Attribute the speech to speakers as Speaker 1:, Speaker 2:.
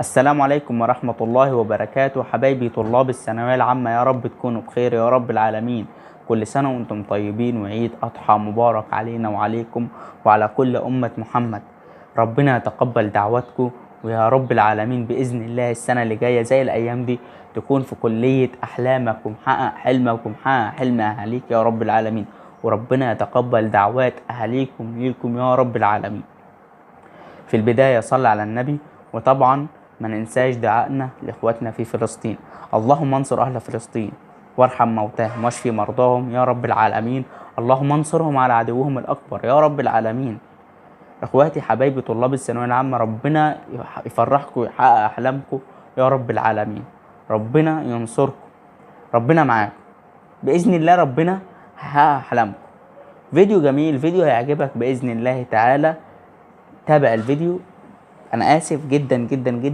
Speaker 1: السلام عليكم ورحمة الله وبركاته. حبايبي طلاب الثانوية العامة، يا رب تكونوا بخير يا رب العالمين. كل سنة وانتم طيبين، وعيد أضحى مبارك علينا وعليكم وعلى كل أمة محمد. ربنا يتقبل دعواتكم، ويا رب العالمين بإذن الله السنة اللي جاية زي الأيام دي تكون في كلية أحلامك، ومحقق حلمك ومحقق حلم أهاليك يا رب العالمين. وربنا يتقبل دعوات أهاليكم ليكم يا رب العالمين. في البداية صلى على النبي، وطبعا ما ننساش دعائنا لإخواتنا في فلسطين. اللهم انصر أهل فلسطين وارحم موتاهم واشفي مرضاهم يا رب العالمين. اللهم انصرهم على عدوهم الأكبر يا رب العالمين. إخواتي حبايبي طلاب الثانوية العامة، ربنا يفرحكم ويحقق أحلامكم يا رب العالمين. ربنا ينصركم، ربنا معاكم بإذن الله. ربنا هيحقق أحلامكم. فيديو جميل، فيديو هيعجبك بإذن الله تعالى. تابع الفيديو. أنا آسف جدا جدا جدا